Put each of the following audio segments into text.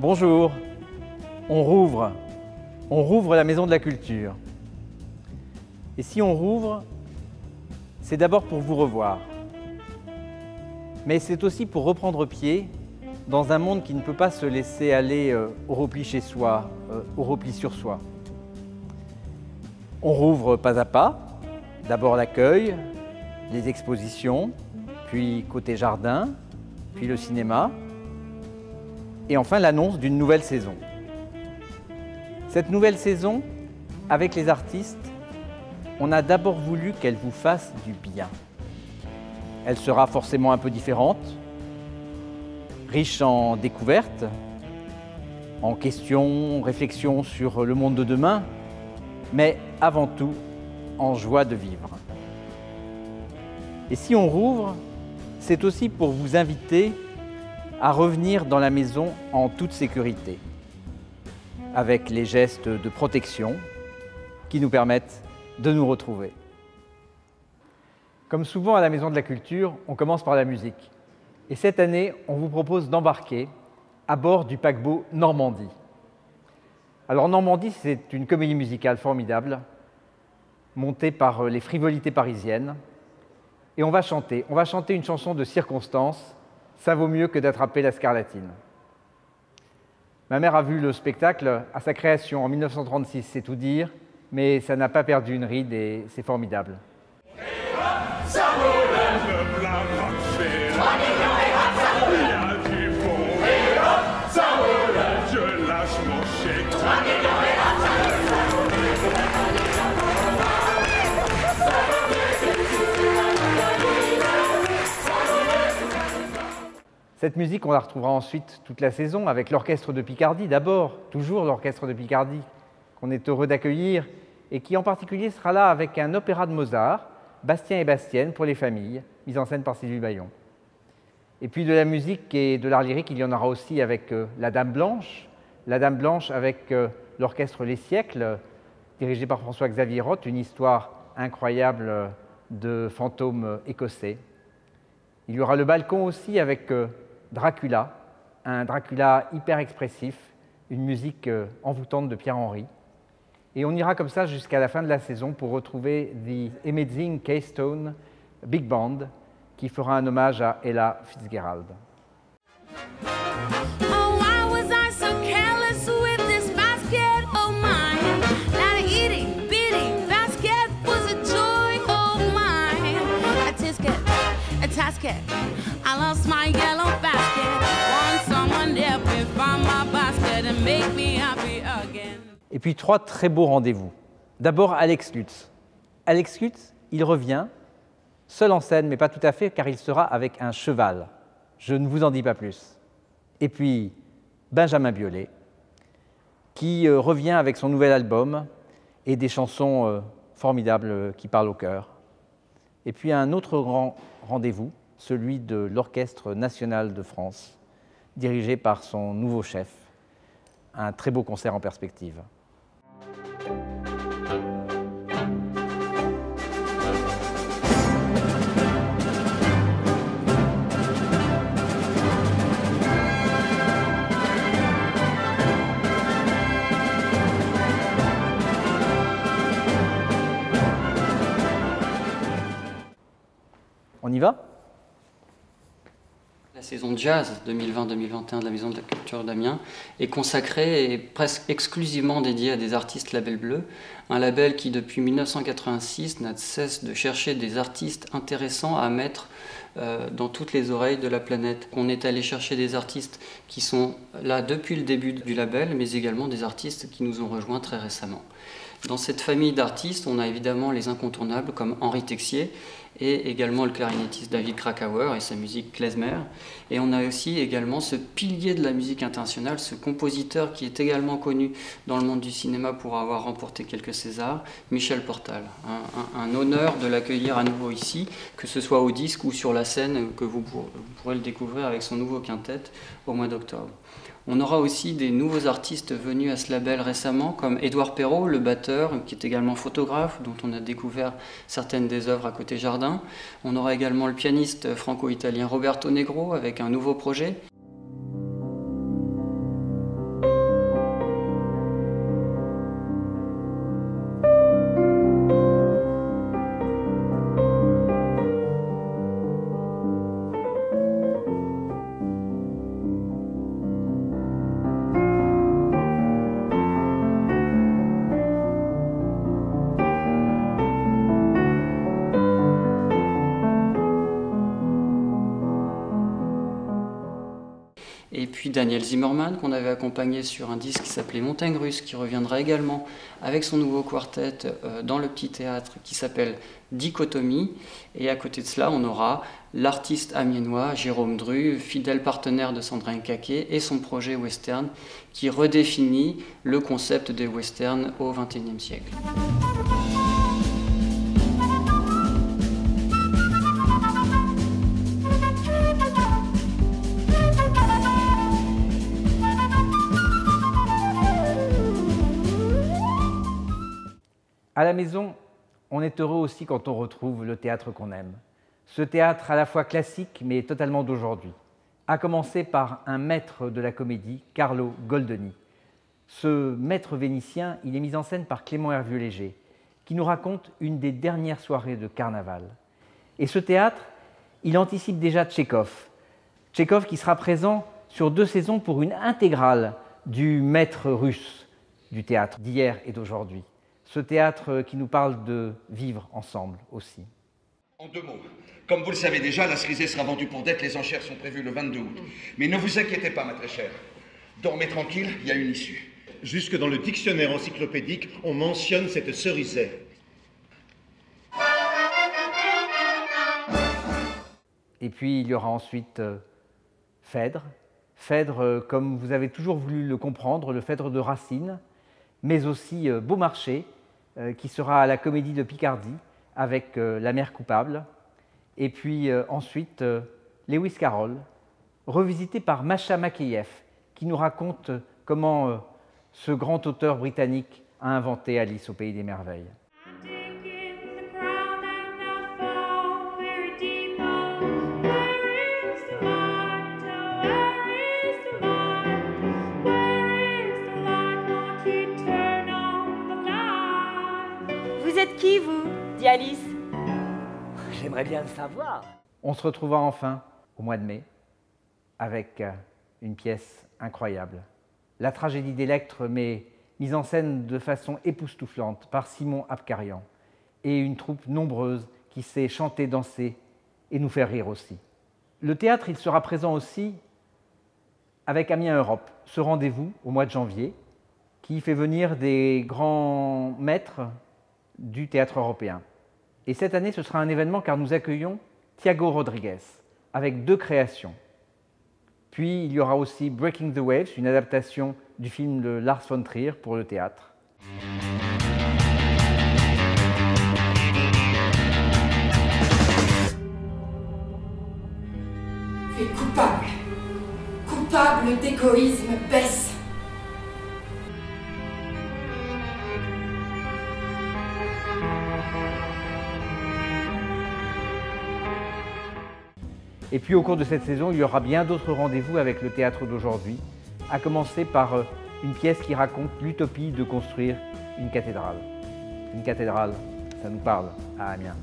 Bonjour, on rouvre la Maison de la Culture. Et si on rouvre, c'est d'abord pour vous revoir. Mais c'est aussi pour reprendre pied dans un monde qui ne peut pas se laisser aller au repli chez soi, au repli sur soi. On rouvre pas à pas, d'abord l'accueil, les expositions, puis côté jardin, puis le cinéma, et enfin l'annonce d'une nouvelle saison. Cette nouvelle saison, avec les artistes, on a d'abord voulu qu'elle vous fasse du bien. Elle sera forcément un peu différente, riche en découvertes, en questions, réflexions sur le monde de demain, mais avant tout, en joie de vivre. Et si on rouvre, c'est aussi pour vous inviter à revenir dans la maison en toute sécurité, avec les gestes de protection qui nous permettent de nous retrouver. Comme souvent à la Maison de la Culture, on commence par la musique. Et cette année, on vous propose d'embarquer à bord du paquebot Normandie. Alors Normandie, c'est une comédie musicale formidable, montée par les Frivolités parisiennes. Et on va chanter une chanson de circonstance, ça vaut mieux que d'attraper la scarlatine. Ma mère a vu le spectacle à sa création en 1936, c'est tout dire, mais ça n'a pas perdu une ride et c'est formidable. Cette musique, on la retrouvera ensuite toute la saison avec l'Orchestre de Picardie d'abord, toujours l'Orchestre de Picardie, qu'on est heureux d'accueillir et qui en particulier sera là avec un opéra de Mozart, Bastien et Bastienne pour les familles, mise en scène par Sylvie Baillon. Et puis de la musique et de l'art lyrique, il y en aura aussi avec la Dame Blanche avec l'Orchestre Les Siècles, dirigé par François-Xavier Roth, une histoire incroyable de fantômes écossais. Il y aura le balcon aussi avec Dracula, un Dracula hyper expressif, une musique envoûtante de Pierre Henry. Et on ira comme ça jusqu'à la fin de la saison pour retrouver The Amazing Keystone Big Band qui fera un hommage à Ella Fitzgerald. I lost my yellow basket. Want someone to help me find my basket and make me happy again. Et puis 3 très beaux rendez-vous. D'abord Alex Lutz. Alex Lutz, il revient, seul en scène, mais pas tout à fait, car il sera avec un cheval. Je ne vous en dis pas plus. Et puis Benjamin Biolay, qui revient avec son nouvel album et des chansons formidables qui parlent au cœur. Et puis un autre grand rendez-vous, celui de l'Orchestre national de France, dirigé par son nouveau chef. Un très beau concert en perspective. On y va ? La saison jazz 2020-2021 de la Maison de la Culture d'Amiens est consacrée et presque exclusivement dédiée à des artistes Label Bleu, un label qui depuis 1986 n'a de cesse de chercher des artistes intéressants à mettre dans toutes les oreilles de la planète. On est allé chercher des artistes qui sont là depuis le début du label, mais également des artistes qui nous ont rejoints très récemment. Dans cette famille d'artistes, on a évidemment les incontournables comme Henri Texier et également le clarinettiste David Krakauer et sa musique klezmer. Et on a aussi également ce pilier de la musique internationale, ce compositeur qui est également connu dans le monde du cinéma pour avoir remporté quelques Césars, Michel Portal. Un honneur de l'accueillir à nouveau ici, que ce soit au disque ou sur la scène, que vous pourrez le découvrir avec son nouveau quintet au mois d'octobre. On aura aussi des nouveaux artistes venus à ce label récemment, comme Édouard Perrault, le batteur, qui est également photographe, dont on a découvert certaines des œuvres à côté jardin. On aura également le pianiste franco-italien Roberto Negro, avec un nouveau projet. puis Daniel Zimmerman, qu'on avait accompagné sur un disque qui s'appelait Montagne Russe, qui reviendra également avec son nouveau quartet dans le petit théâtre qui s'appelle Dichotomie. Et à côté de cela, on aura l'artiste amiénois Jérôme Dru, fidèle partenaire de Sandrine Caquet, et son projet western qui redéfinit le concept des westerns au XXIe siècle. À la maison, on est heureux aussi quand on retrouve le théâtre qu'on aime. Ce théâtre à la fois classique mais totalement d'aujourd'hui. À commencer par un maître de la comédie, Carlo Goldoni. Ce maître vénitien, il est mis en scène par Clément Hervieux-Léger, qui nous raconte une des dernières soirées de carnaval. Et ce théâtre, il anticipe déjà Tchekhov. Tchekhov qui sera présent sur 2 saisons pour une intégrale du maître russe du théâtre d'hier et d'aujourd'hui. Ce théâtre qui nous parle de vivre ensemble aussi. En 2 mots, comme vous le savez déjà, la cerisée sera vendue pour dette, les enchères sont prévues le 22 août. Mais ne vous inquiétez pas, ma très chère. Dormez tranquille, il y a une issue. Jusque dans le dictionnaire encyclopédique, on mentionne cette cerisée. Et puis il y aura ensuite Phèdre. Phèdre, comme vous avez toujours voulu le comprendre, le Phèdre de Racine, mais aussi Beaumarchais, qui sera à la Comédie de Picardie avec La mère coupable. Et puis ensuite Lewis Carroll, revisité par Masha Makeyev, qui nous raconte comment ce grand auteur britannique a inventé Alice au pays des merveilles. Vous êtes qui, vous, dit Alice? J'aimerais bien le savoir. On se retrouvera enfin au mois de mai avec une pièce incroyable. La tragédie d'Électre, mais mise en scène de façon époustouflante par Simon Abkarian et une troupe nombreuse qui sait chanter, danser et nous faire rire aussi. Le théâtre, il sera présent aussi avec Amiens Europe, ce rendez-vous au mois de janvier qui fait venir des grands maîtres du théâtre européen. Et cette année, ce sera un événement car nous accueillons Thiago Rodriguez avec 2 créations. Puis il y aura aussi Breaking the Waves, une adaptation du film de Lars von Trier pour le théâtre. Tu es coupable. Coupable d'égoïsme baisse. Et puis au cours de cette saison, il y aura bien d'autres rendez-vous avec le théâtre d'aujourd'hui, à commencer par une pièce qui raconte l'utopie de construire une cathédrale. Une cathédrale, ça nous parle à Amiens.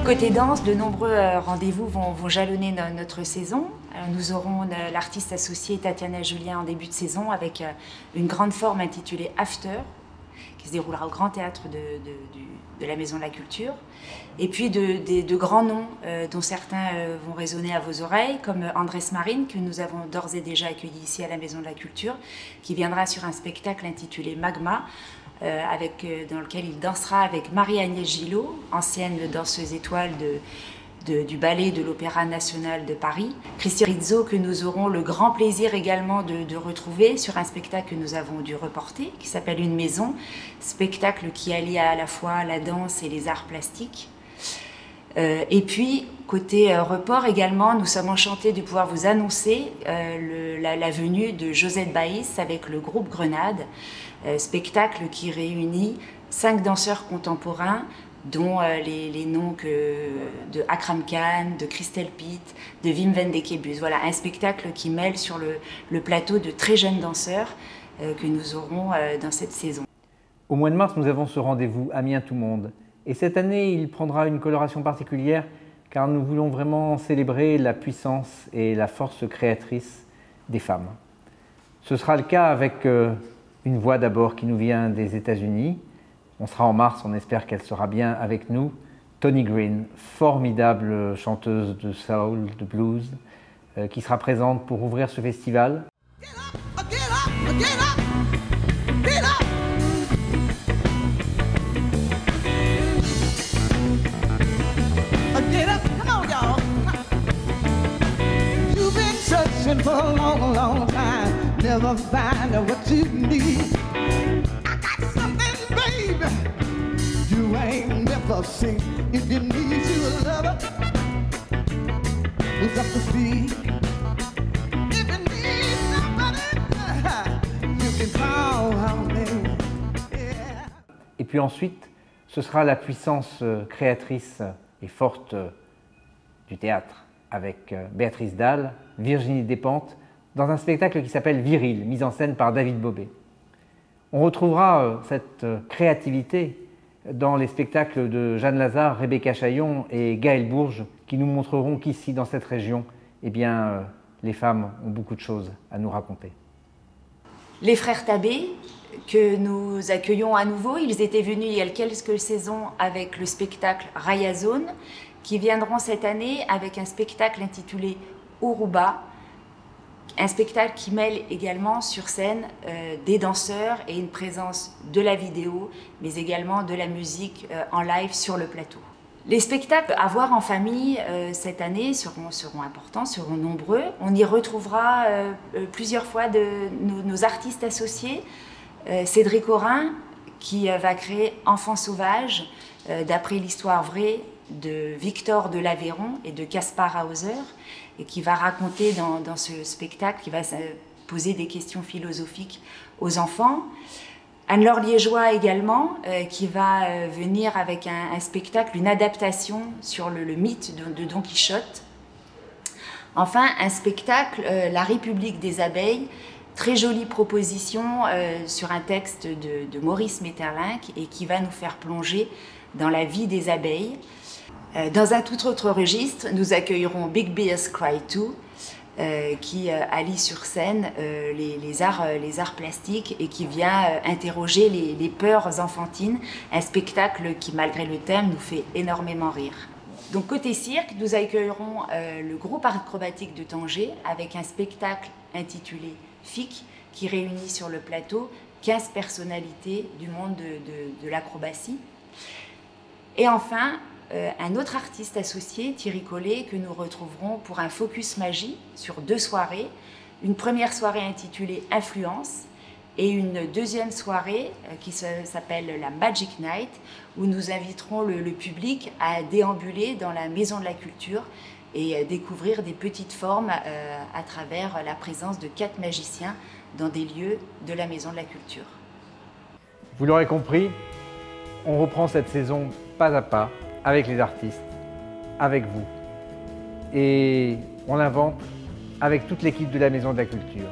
Côté danse, de nombreux rendez-vous vont jalonner notre saison. Nous aurons l'artiste associée Tatiana Julien en début de saison avec une grande forme intitulée After, qui se déroulera au Grand Théâtre de la Maison de la Culture. Et puis de grands noms dont certains vont résonner à vos oreilles, comme Andrés Marine, que nous avons d'ores et déjà accueilli ici à la Maison de la Culture, qui viendra sur un spectacle intitulé Magma, dans lequel il dansera avec Marie-Agnès Gillot, ancienne danseuse étoile du ballet de l'Opéra National de Paris. Christian Rizzo, que nous aurons le grand plaisir également de retrouver sur un spectacle que nous avons dû reporter, qui s'appelle Une maison, spectacle qui allie à la fois la danse et les arts plastiques. Et puis, côté report également, nous sommes enchantés de pouvoir vous annoncer la venue de Josette Baïs avec le groupe Grenade, spectacle qui réunit 5 danseurs contemporains, dont les noms de Akram Khan, de Christelle Pitt, de Wim Wendekebus. Voilà, un spectacle qui mêle sur le plateau de très jeunes danseurs que nous aurons dans cette saison. Au mois de mars, nous avons ce rendez-vous Amiens Tout Monde. Et cette année, il prendra une coloration particulière car nous voulons vraiment célébrer la puissance et la force créatrice des femmes. Ce sera le cas avec Une voix d'abord qui nous vient des États-Unis. On sera en mars, on espère qu'elle sera bien avec nous. Tony Green, formidable chanteuse de soul, de blues, qui sera présente pour ouvrir ce festival. For a long, long time, never find what you need. I got something, baby, you ain't never seen. If you need you a lover, who's up to speed. If you need somebody, you can call on me. Yeah. Et puis ensuite, ce sera la puissance créatrice et forte du théâtre, avec Béatrice Dalle, Virginie Despentes, dans un spectacle qui s'appelle Viril, mis en scène par David Bobet. On retrouvera cette créativité dans les spectacles de Jeanne Lazare, Rebecca Chaillon et Gaëlle Bourges, qui nous montreront qu'ici, dans cette région, eh bien, les femmes ont beaucoup de choses à nous raconter. Les frères Tabé, que nous accueillons à nouveau, ils étaient venus il y a quelques saisons avec le spectacle Raya Zone, qui viendront cette année avec un spectacle intitulé Uruba, un spectacle qui mêle également sur scène des danseurs et une présence de la vidéo, mais également de la musique en live sur le plateau. Les spectacles à voir en famille cette année seront importants, seront nombreux. On y retrouvera plusieurs fois nos artistes associés. Cédric Aurin, qui va créer Enfants sauvages, d'après l'histoire vraie de Victor de l'Aveyron et de Caspar Hauser, et qui va raconter dans ce spectacle, qui va poser des questions philosophiques aux enfants. Anne-Laure Liégeois également, qui va venir avec un spectacle, une adaptation sur le mythe de Don Quichotte. Enfin, un spectacle, La République des abeilles, très jolie proposition sur un texte de Maurice Maeterlinck et qui va nous faire plonger dans la vie des abeilles. Dans un tout autre registre, nous accueillerons Big Bears Cry 2, qui allie sur scène les arts plastiques et qui vient interroger les peurs enfantines, un spectacle qui, malgré le thème, nous fait énormément rire. Donc côté cirque, nous accueillerons le groupe acrobatique de Tanger avec un spectacle intitulé FIC, qui réunit sur le plateau 15 personnalités du monde de l'acrobatie. Et enfin, un autre artiste associé, Thierry Collet, que nous retrouverons pour un focus magie sur 2 soirées. Une première soirée intitulée Influence et une deuxième soirée qui s'appelle la Magic Night, où nous inviterons le public à déambuler dans la Maison de la Culture et découvrir des petites formes à travers la présence de 4 magiciens dans des lieux de la Maison de la Culture. Vous l'aurez compris, on reprend cette saison pas à pas, avec les artistes, avec vous. Et on l'invente avec toute l'équipe de la Maison de la Culture.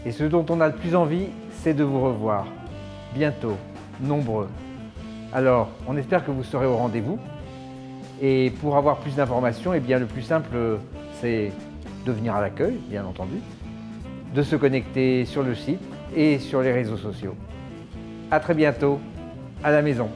Et ce dont on a le plus envie, c'est de vous revoir, bientôt, nombreux. Alors, on espère que vous serez au rendez-vous. Et pour avoir plus d'informations, eh bien, le plus simple, c'est de venir à l'accueil, bien entendu, de se connecter sur le site et sur les réseaux sociaux. À très bientôt, à la maison.